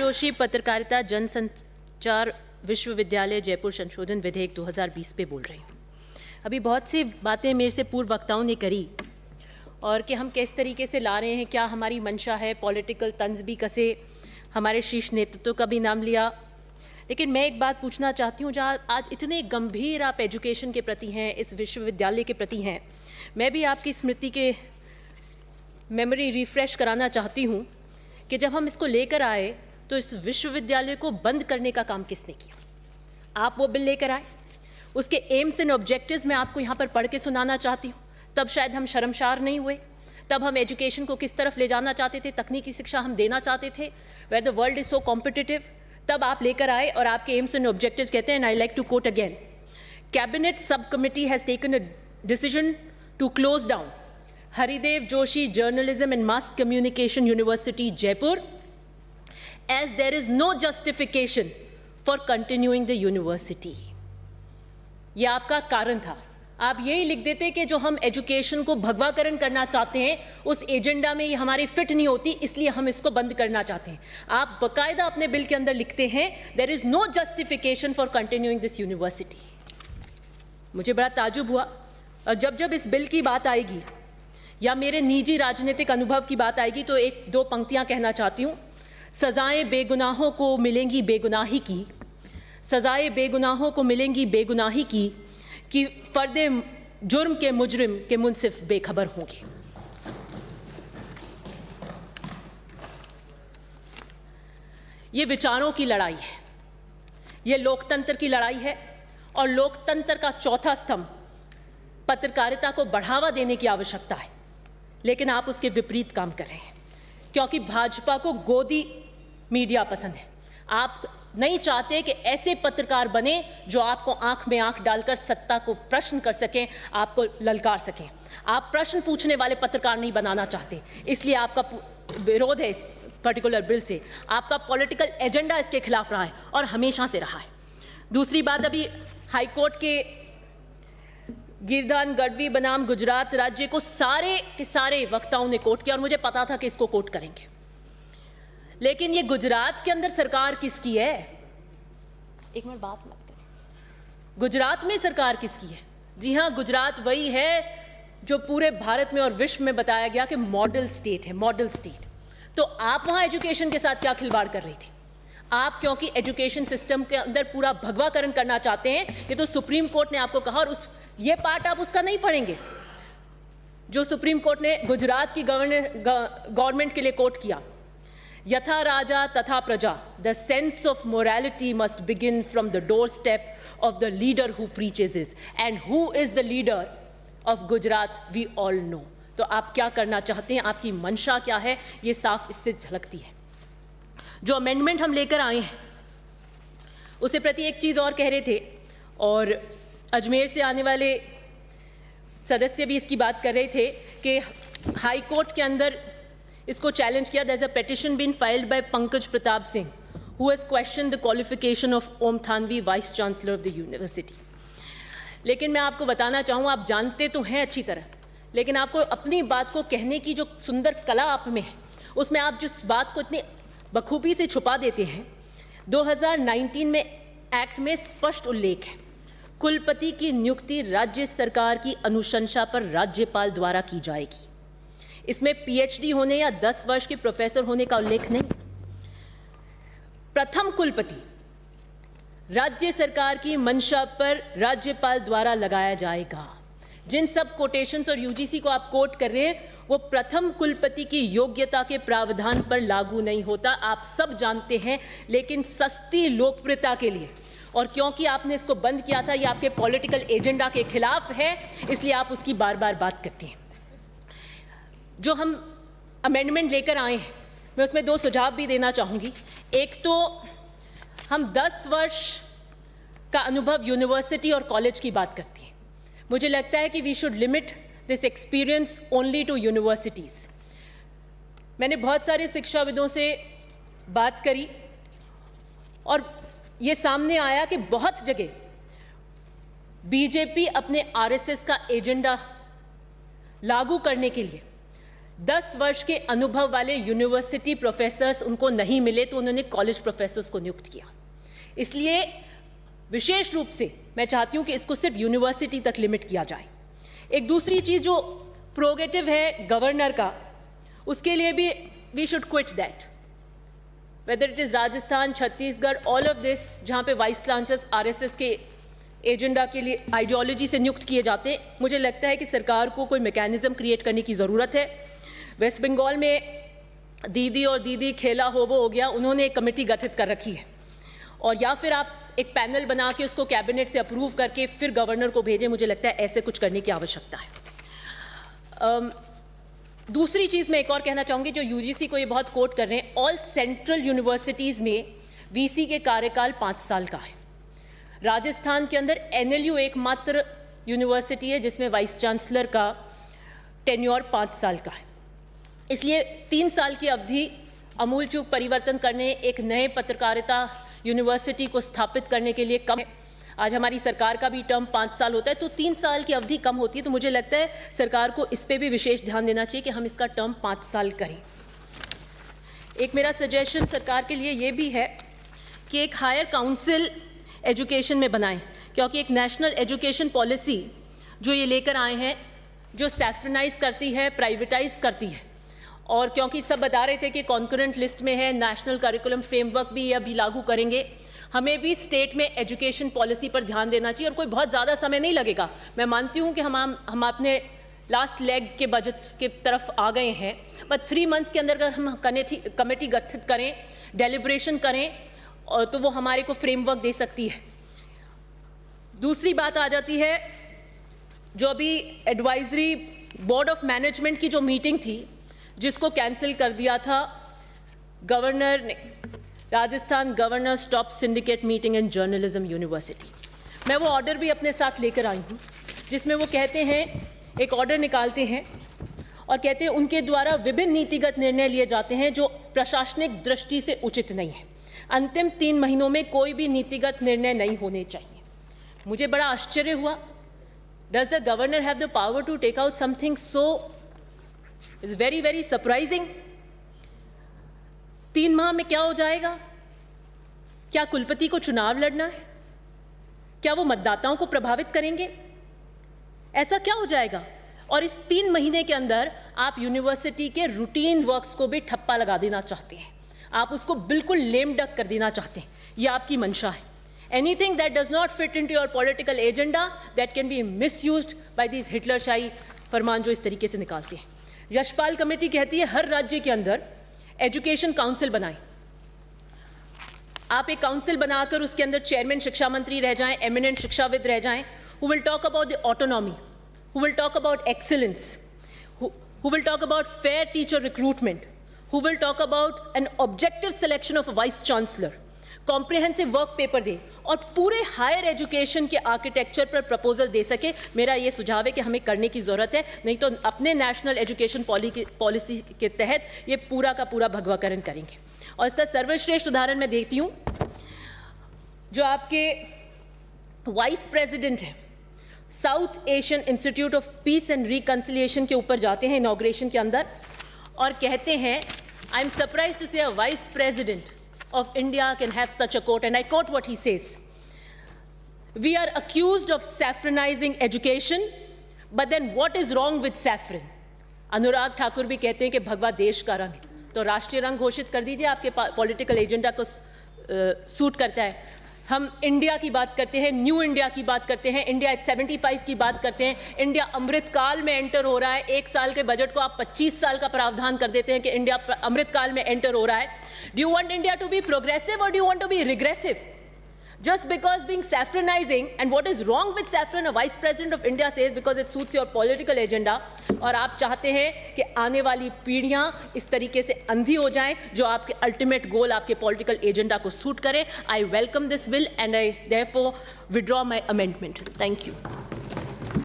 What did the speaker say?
जोशी पत्रकारिता जनसंचार विश्वविद्यालय जयपुर संशोधन विधेयक 2020 पे बोल रही हूँ। अभी बहुत सी बातें मेरे से पूर्व वक्ताओं ने करी और कि हम किस तरीके से ला रहे हैं, क्या हमारी मंशा है, पॉलिटिकल तंज भी कसे, हमारे शीर्ष नेतृत्व का भी नाम लिया। लेकिन मैं एक बात पूछना चाहती हूँ, जहाँ आज इतने गंभीर आप एजुकेशन के प्रति हैं, इस विश्वविद्यालय के प्रति हैं, मैं भी आपकी स्मृति के मेमोरी रिफ्रेश कराना चाहती हूँ कि जब हम इसको लेकर आए तो इस विश्वविद्यालय को बंद करने का काम किसने किया? आप वो बिल लेकर आए, उसके एम्स एंड ऑब्जेक्टिव्स मैं आपको यहाँ पर पढ़ के सुनाना चाहती हूँ। तब शायद हम शर्मशार नहीं हुए, तब हम एजुकेशन को किस तरफ ले जाना चाहते थे, तकनीकी शिक्षा हम देना चाहते थे, where the world is so competitive. तब आप लेकर आए और आपके एम्स एंड ऑब्जेक्टिव्स कहते हैं, and I like to quote again, cabinet subcommittee has taken a decision to close down Haridev Joshi Journalism and Mass Communication University, Jaipur, as there is no justification for continuing the university. ये आपका कारण था। आप यही लिख देते कि जो हम एजुकेशन को भगवाकरण करना चाहते हैं, उस एजेंडा में ये हमारी फिट नहीं होती, इसलिए हम इसको बंद करना चाहते हैं। आप बाकायदा अपने बिल के अंदर लिखते हैं, there is no justification for continuing this university. मुझे बड़ा ताजुब हुआ, और जब इस बिल की बात आएगी या मेरे निजी राजनीतिक अनुभव की बात आएगी तो एक दो पंक्तियां कहना चाहती हूँ। सजाएं बेगुनाहों को मिलेंगी बेगुनाही की, सजाएं बेगुनाहों को मिलेंगी बेगुनाही की, कि फर्दे जुर्म के मुजरिम के मुनसिफ बेखबर होंगे। ये विचारों की लड़ाई है, ये लोकतंत्र की लड़ाई है, और लोकतंत्र का चौथा स्तंभ पत्रकारिता को बढ़ावा देने की आवश्यकता है। लेकिन आप उसके विपरीत काम कर रहे हैं, क्योंकि भाजपा को गोदी मीडिया पसंद है। आप नहीं चाहते कि ऐसे पत्रकार बने जो आपको आंख में आंख डालकर सत्ता को प्रश्न कर सकें, आपको ललकार सकें। आप प्रश्न पूछने वाले पत्रकार नहीं बनाना चाहते, इसलिए आपका विरोध है इस पर्टिकुलर बिल से। आपका पॉलिटिकल एजेंडा इसके खिलाफ रहा है और हमेशा से रहा है। दूसरी बात, अभी हाईकोर्ट के गिरधान गढ़वी बनाम गुजरात राज्य को सारे के सारे वक्ताओं ने कोट किया और मुझे पता था कि इसको कोट करेंगे। लेकिन ये गुजरात के अंदर सरकार किसकी है? एक मिनट बात मत करें। गुजरात में सरकार किसकी है? जी हाँ, गुजरात वही है जो पूरे भारत में और विश्व में बताया गया कि मॉडल स्टेट है, मॉडल स्टेट। तो आप वहां एजुकेशन के साथ क्या खिलवाड़ कर रही थी? आप क्योंकि एजुकेशन सिस्टम के अंदर पूरा भगवाकरण करना चाहते हैं, ये तो सुप्रीम कोर्ट ने आपको कहा, और ये पार्ट आप उसका नहीं पढ़ेंगे जो सुप्रीम कोर्ट ने गुजरात की गवर्नमेंट के लिए कोट किया। यथा राजा तथा प्रजा, the sense of morality must begin from the doorstep of the leader who preaches, and who is the leader of Gujarat we all know. तो आप क्या करना चाहते हैं, आपकी मंशा क्या है, ये साफ इससे झलकती है। जो अमेंडमेंट हम लेकर आए हैं उसे प्रति एक चीज और कह रहे थे, और अजमेर से आने वाले सदस्य भी इसकी बात कर रहे थे कि हाई कोर्ट के अंदर इसको चैलेंज किया। There is a petition been filed by Pankaj Pratap Singh who has question the qualification of Om Thanvi, vice chancellor of the university. लेकिन मैं आपको बताना चाहूँ, आप जानते तो हैं अच्छी तरह, लेकिन आपको अपनी बात को कहने की जो सुंदर कला आप में है, उसमें आप जिस बात को इतनी बखूबी से छुपा देते हैं। 2019 में एक्ट में स्पष्ट उल्लेख है, कुलपति की नियुक्ति राज्य सरकार की अनुशंसा पर राज्यपाल द्वारा की जाएगी। इसमें पीएचडी होने या 10 वर्ष के प्रोफेसर होने का उल्लेख नहीं। प्रथम कुलपति राज्य सरकार की मंशा पर राज्यपाल द्वारा लगाया जाएगा। जिन सब कोटेशंस और यूजीसी को आप कोट कर रहे हैं, वो प्रथम कुलपति की योग्यता के प्रावधान पर लागू नहीं होता, आप सब जानते हैं। लेकिन सस्ती लोकप्रियता के लिए, और क्योंकि आपने इसको बंद किया था, ये आपके पॉलिटिकल एजेंडा के खिलाफ है, इसलिए आप उसकी बार बार बात करते हैं। जो हम अमेंडमेंट लेकर आए हैं, मैं उसमें दो सुझाव भी देना चाहूँगी। एक तो हम 10 वर्ष का अनुभव यूनिवर्सिटी और कॉलेज की बात करती हैं। मुझे लगता है कि we should limit this experience only to universities. मैंने बहुत सारे शिक्षाविदों से बात करी और ये सामने आया कि बहुत जगह बीजेपी अपने आरएसएस का एजेंडा लागू करने के लिए 10 वर्ष के अनुभव वाले यूनिवर्सिटी प्रोफेसर्स उनको नहीं मिले तो उन्होंने कॉलेज प्रोफेसर्स को नियुक्त किया। इसलिए विशेष रूप से मैं चाहती हूं कि इसको सिर्फ यूनिवर्सिटी तक लिमिट किया जाए। एक दूसरी चीज जो प्रोगेटिव है गवर्नर का, उसके लिए भी we should quit that, whether it is Rajasthan, Chhattisgarh, all of this, जहां पे वाइस चांसलर्स आरएसएस के एजेंडा के लिए आइडियोलॉजी से नियुक्त किए जाते, मुझे लगता है कि सरकार को कोई मैकेनिज्म क्रिएट करने की ज़रूरत है। वेस्ट बंगाल में दीदी और दीदी खेला होबो हो गया, उन्होंने एक कमेटी गठित कर रखी है, और या फिर आप एक पैनल बना के उसको कैबिनेट से अप्रूव करके फिर गवर्नर को भेजें। मुझे लगता है ऐसे कुछ करने की आवश्यकता है। दूसरी चीज़ मैं एक और कहना चाहूँगी, जो यूजीसी को ये बहुत कोट कर रहे हैं, ऑल सेंट्रल यूनिवर्सिटीज़ में वीसी के कार्यकाल 5 साल का है। राजस्थान के अंदर एनएलयू एकमात्र यूनिवर्सिटी है जिसमें वाइस चांसलर का टेन्योर 5 साल का है। इसलिए 3 साल की अवधि आमूलचूल परिवर्तन करने, एक नए पत्रकारिता यूनिवर्सिटी को स्थापित करने के लिए कम है। आज हमारी सरकार का भी टर्म 5 साल होता है, तो 3 साल की अवधि कम होती है। तो मुझे लगता है सरकार को इस पे भी विशेष ध्यान देना चाहिए कि हम इसका टर्म 5 साल करें। एक मेरा सजेशन सरकार के लिए ये भी है कि एक हायर काउंसिल एजुकेशन में बनाएं, क्योंकि एक नेशनल एजुकेशन पॉलिसी जो ये लेकर आए हैं, जो सैफ्रनाइज करती है, प्राइवेटाइज करती है, और क्योंकि सब बता रहे थे कि कॉन्करेंट लिस्ट में है, नेशनल करिकुलम फ्रेमवर्क भी अभी लागू करेंगे, हमें भी स्टेट में एजुकेशन पॉलिसी पर ध्यान देना चाहिए। और कोई बहुत ज़्यादा समय नहीं लगेगा। मैं मानती हूँ कि हम अपने लास्ट लेग के बजट के तरफ आ गए हैं, पर 3 मंथ्स के अंदर अगर हम कमेटी गठित करें, डेलिब्रेशन करें, और तो वो हमारे को फ्रेमवर्क दे सकती है। दूसरी बात आ जाती है, जो अभी एडवाइजरी बोर्ड ऑफ मैनेजमेंट की जो मीटिंग थी, जिसको कैंसिल कर दिया था गवर्नर ने, Rajasthan governor stop syndicate meeting in journalism university. मैं वो ऑर्डर भी अपने साथ लेकर आई हूँ, जिसमें वो कहते हैं, एक ऑर्डर निकालते हैं और कहते हैं उनके द्वारा विभिन्न नीतिगत निर्णय लिए जाते हैं जो प्रशासनिक दृष्टि से उचित नहीं है। अंतिम 3 महीनों में कोई भी नीतिगत निर्णय नहीं होने चाहिए। मुझे बड़ा आश्चर्य हुआ, does the governor have the power to take out something so is very very surprising. 3 माह में क्या हो जाएगा? क्या कुलपति को चुनाव लड़ना है? क्या वो मतदाताओं को प्रभावित करेंगे? ऐसा क्या हो जाएगा? और इस 3 महीने के अंदर आप यूनिवर्सिटी के रूटीन वर्क्स को भी ठप्पा लगा देना चाहते हैं, आप उसको बिल्कुल लेम डक कर देना चाहते हैं। ये आपकी मंशा है। Anything that does not fit into your political agenda that can be misused by these हिटलरशाही फरमान जो इस तरीके से निकालते हैं। यशपाल कमेटी कहती है हर राज्य के अंदर एजुकेशन काउंसिल बनाएं। आप एक काउंसिल बनाकर उसके अंदर चेयरमैन शिक्षा मंत्री रह जाएं, एमिनेंट शिक्षाविद रह जाएं, who will talk about the autonomy, who will talk about excellence, who will talk about fair teacher recruitment, who will talk about an objective selection of a vice chancellor, comprehensive work paper दे और पूरे higher education के architecture पर proposal दे सके। मेरा ये सुझाव है कि हमें करने की ज़रूरत है, नहीं तो अपने नेशनल एजुकेशन पॉलिसी के तहत ये पूरा का पूरा भगवाकरण करेंगे। और इसका सर्वश्रेष्ठ उदाहरण मैं देखती हूँ, जो आपके वाइस प्रेसिडेंट हैं south Asian institute of peace and reconciliation के ऊपर जाते हैं इनॉग्रेशन के अंदर और कहते हैं, आई एम सरप्राइज टू से अ vice president of India can have such a quote, and I quote what he says: "We are accused of saffronizing education, but then what is wrong with saffron?" Anurag Thakur भी कहते हैं कि भगवा देश का रंग है, तो राष्ट्रीय रंग घोषित कर दीजिए, आपके पॉलिटिकल एजेंडा को सूट करता है। हम इंडिया की बात करते हैं, न्यू इंडिया की बात करते हैं, इंडिया 75 की बात करते हैं, इंडिया अमृत काल में एंटर हो रहा है। 1 साल के बजट को आप 25 साल का प्रावधान कर देते हैं कि इंडिया अमृत काल में एंटर हो रहा है। Do you want India to be progressive और do you want to be regressive? Just because being saffronizing, and what is wrong with saffron, a vice president of India says, because it suits your political agenda, और आप चाहते हैं कि आने वाली पीढ़ियां इस तरीके से अंधी हो जाएं जो आपके अल्टीमेट गोल, आपके पॉलिटिकल एजेंडा को सूट करें। I welcome this bill and I therefore withdraw my amendment. Thank you.